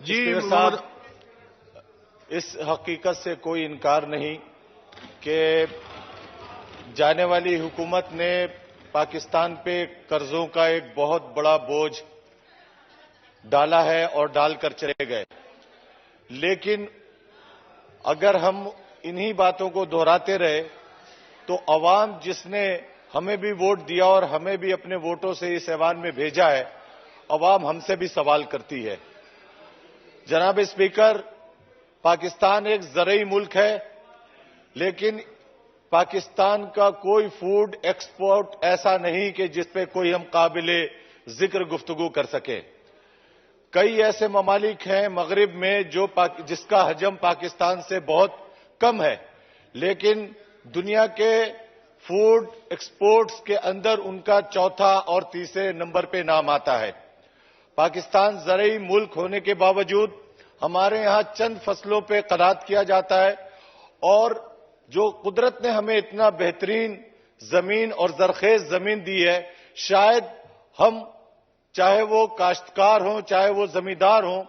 جی speaker صاحب، اس حقیقت سے کوئی انکار نہیں کہ جانے والی حکومت نے پاکستان پہ قرضوں کا ایک بہت بڑا بوجھ ڈالا ہے اور ڈال کر چلے گئے، لیکن اگر ہم انہی باتوں کو دہراتے رہے تو عوام جس نے ہمیں بھی ووٹ دیا اور ہمیں بھی اپنے ووٹوں سے اس ایوان میں بھیجا ہے، عوام ہم سے بھی سوال کرتی ہے۔ جناب اسپیکر، پاکستان ایک زرعی ملک ہے، لیکن پاکستان کا کوئی فوڈ ایکسپورٹ ایسا نہیں کہ جس پہ کوئی ہم قابل ذکر گفتگو کر سکیں۔ کئی ایسے ممالک ہیں مغرب میں جس کا حجم پاکستان سے بہت کم ہے، لیکن دنیا کے فوڈ ایکسپورٹس کے اندر ان کا چوتھا اور تیسرے نمبر پہ نام آتا ہے۔ پاکستان زرعی ملک ہونے کے باوجود ہمارے یہاں چند فصلوں پہ قناعت کیا جاتا ہے، اور جو قدرت نے ہمیں اتنا بہترین زمین اور زرخیز زمین دی ہے، شاید ہم چاہے وہ کاشتکار ہوں چاہے وہ زمیندار ہوں،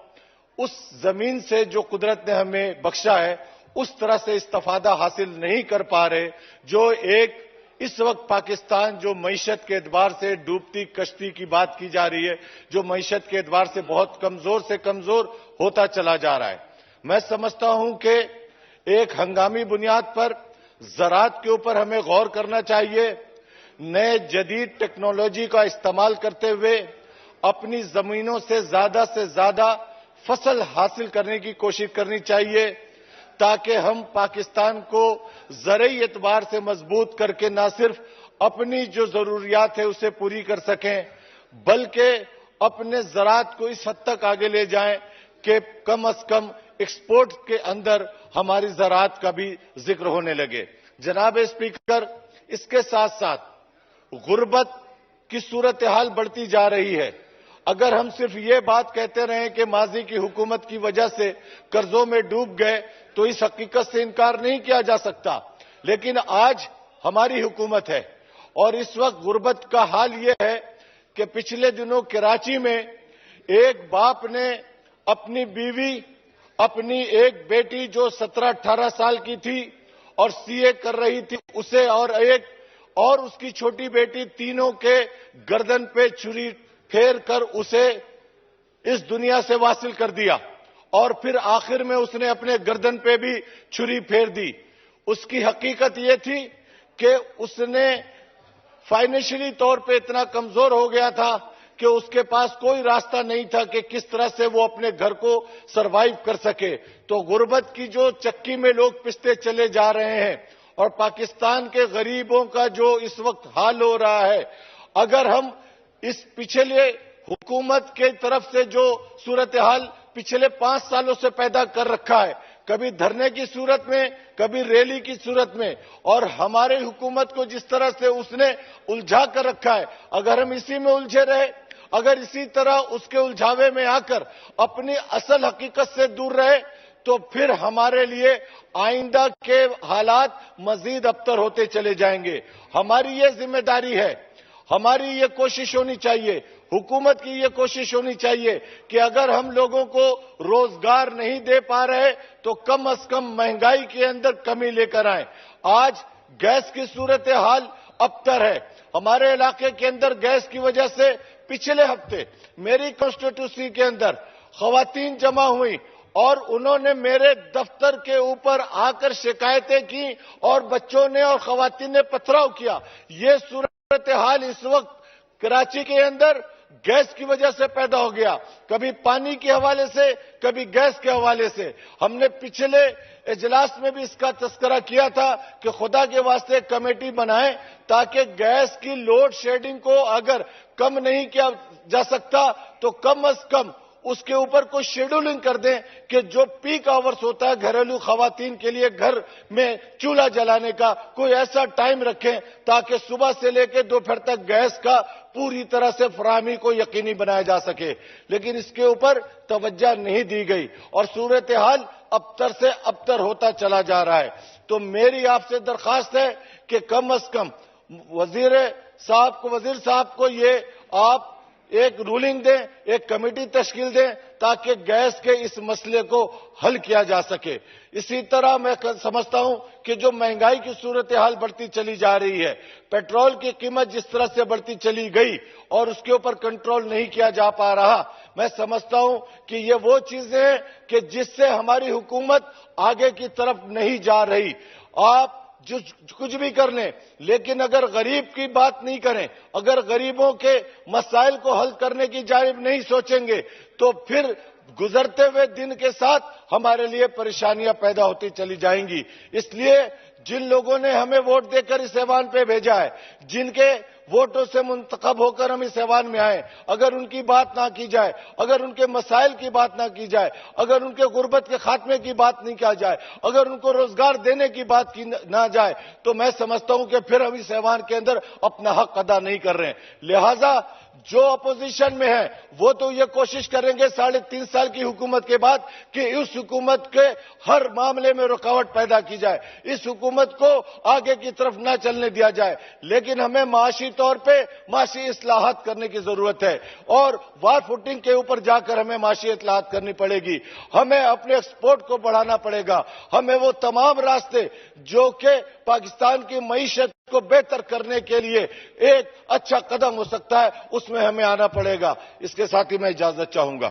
اس زمین سے جو قدرت نے ہمیں بخشا ہے اس طرح سے استفادہ حاصل نہیں کر پا رہے۔ جو ایک اس وقت پاکستان جو معیشت کے اعتبار سے ڈوبتی کشتی کی بات کی جا رہی ہے، جو معیشت کے اعتبار سے بہت کمزور سے کمزور ہوتا چلا جا رہا ہے، میں سمجھتا ہوں کہ ایک ہنگامی بنیاد پر زراعت کے اوپر ہمیں غور کرنا چاہیے، نئے جدید ٹیکنالوجی کا استعمال کرتے ہوئے اپنی زمینوں سے زیادہ فصل حاصل کرنے کی کوشش کرنی چاہیے، تاکہ ہم پاکستان کو زرعی اعتبار سے مضبوط کر کے نہ صرف اپنی جو ضروریات ہے اسے پوری کر سکیں، بلکہ اپنے زراعت کو اس حد تک آگے لے جائیں کہ کم از کم ایکسپورٹ کے اندر ہماری زراعت کا بھی ذکر ہونے لگے۔ جناب اسپیکر، اس کے ساتھ ساتھ غربت کی صورتحال بڑھتی جا رہی ہے۔ اگر ہم صرف یہ بات کہتے رہیں کہ ماضی کی حکومت کی وجہ سے قرضوں میں ڈوب گئے تو اس حقیقت سے انکار نہیں کیا جا سکتا، لیکن آج ہماری حکومت ہے، اور اس وقت غربت کا حال یہ ہے کہ پچھلے دنوں کراچی میں ایک باپ نے اپنی بیوی، اپنی ایک بیٹی جو 17-18 سال کی تھی اور سی اے کر رہی تھی، اسے اور اس کی چھوٹی بیٹی، تینوں کے گردن پہ چھری پھیر کر اسے اس دنیا سے واصل کر دیا، اور پھر آخر میں اس نے اپنے گردن پہ بھی چھری پھیر دی۔ اس کی حقیقت یہ تھی کہ اس نے فائنینشلی طور پہ اتنا کمزور ہو گیا تھا کہ اس کے پاس کوئی راستہ نہیں تھا کہ کس طرح سے وہ اپنے گھر کو سروائیو کر سکے۔ تو غربت کی جو چکی میں لوگ پستے چلے جا رہے ہیں، اور پاکستان کے غریبوں کا جو اس وقت حال ہو رہا ہے، اگر ہم اس پچھلے حکومت کے طرف سے جو صورتحال پچھلے 5 سالوں سے پیدا کر رکھا ہے، کبھی دھرنے کی صورت میں، کبھی ریلی کی صورت میں، اور ہمارے حکومت کو جس طرح سے اس نے الجھا کر رکھا ہے، اگر ہم اسی میں الجھے رہے، اگر اسی طرح اس کے الجھاوے میں آ کر اپنی اصل حقیقت سے دور رہے، تو پھر ہمارے لیے آئندہ کے حالات مزید ابتر ہوتے چلے جائیں گے۔ ہماری یہ ذمہ داری ہے، ہماری یہ کوشش ہونی چاہیے، حکومت کی یہ کوشش ہونی چاہیے کہ اگر ہم لوگوں کو روزگار نہیں دے پا رہے تو کم از کم مہنگائی کے اندر کمی لے کر آئیں۔ آج گیس کی صورتحال ابتر ہے، ہمارے علاقے کے اندر گیس کی وجہ سے پچھلے ہفتے میری کانسٹیٹیوئنسی کے اندر خواتین جمع ہوئی، اور انہوں نے میرے دفتر کے اوپر آ کر شکایتیں کی، اور بچوں نے اور خواتین نے پتھراؤ کیا۔ یہ صورتحال اس وقت کراچی کے اندر گیس کی وجہ سے پیدا ہو گیا، کبھی پانی کے حوالے سے، کبھی گیس کے حوالے سے۔ ہم نے پچھلے اجلاس میں بھی اس کا تذکرہ کیا تھا کہ خدا کے واسطے کمیٹی بنائیں تاکہ گیس کی لوڈ شیڈنگ کو اگر کم نہیں کیا جا سکتا تو کم از کم اس کے اوپر کوئی شیڈولنگ کر دیں کہ جو پیک آورز ہوتا ہے گھریلو خواتین کے لیے گھر میں چولہا جلانے کا، کوئی ایسا ٹائم رکھیں تاکہ صبح سے لے کے دوپہر تک گیس کا پوری طرح سے فراہمی کو یقینی بنایا جا سکے، لیکن اس کے اوپر توجہ نہیں دی گئی اور صورتحال ابتر سے ابتر ہوتا چلا جا رہا ہے۔ تو میری آپ سے درخواست ہے کہ کم از کم وزیر صاحب کو یہ آپ ایک رولنگ دیں، ایک کمیٹی تشکیل دیں تاکہ گیس کے اس مسئلے کو حل کیا جا سکے۔ اسی طرح میں سمجھتا ہوں کہ جو مہنگائی کی صورتحال بڑھتی چلی جا رہی ہے، پیٹرول کی قیمت جس طرح سے بڑھتی چلی گئی اور اس کے اوپر کنٹرول نہیں کیا جا پا رہا، میں سمجھتا ہوں کہ یہ وہ چیزیں ہیں کہ جس سے ہماری حکومت آگے کی طرف نہیں جا رہی۔ آپ کچھ بھی کر لیں، لیکن اگر غریب کی بات نہیں کریں، اگر غریبوں کے مسائل کو حل کرنے کی جانب نہیں سوچیں گے تو پھر گزرتے ہوئے دن کے ساتھ ہمارے لیے پریشانیاں پیدا ہوتی چلی جائیں گی۔ اس لیے جن لوگوں نے ہمیں ووٹ دے کر اس ایوان پہ بھیجا ہے، جن کے ووٹوں سے منتخب ہو کر ہم اس ایوان میں آئے، اگر ان کی بات نہ کی جائے، اگر ان کے مسائل کی بات نہ کی جائے، اگر ان کے غربت کے خاتمے کی بات نہیں کیا جائے، اگر ان کو روزگار دینے کی بات کی نہ جائے، تو میں سمجھتا ہوں کہ پھر ہم اس ایوان کے اندر اپنا حق ادا نہیں کر رہے ہیں۔ لہٰذا جو اپوزیشن میں ہے وہ تو یہ کوشش کریں گے 3.5 سال کی حکومت کے بعد کہ اس حکومت کے ہر معاملے میں رکاوٹ پیدا کی جائے، اس حکومت کو آگے کی طرف نہ چلنے دیا جائے، لیکن ہمیں معاشی طور پہ معاشی اصلاحات کرنے کی ضرورت ہے اور وار فوٹنگ کے اوپر جا کر ہمیں معاشی اصلاحات کرنی پڑے گی۔ ہمیں اپنے ایکسپورٹ کو بڑھانا پڑے گا، ہمیں وہ تمام راستے جو کہ پاکستان کی معیشت کو بہتر کرنے کے لیے ایک اچھا قدم ہو سکتا ہے اس میں ہمیں آنا پڑے گا۔ اس کے ساتھ ہی میں اجازت چاہوں گا۔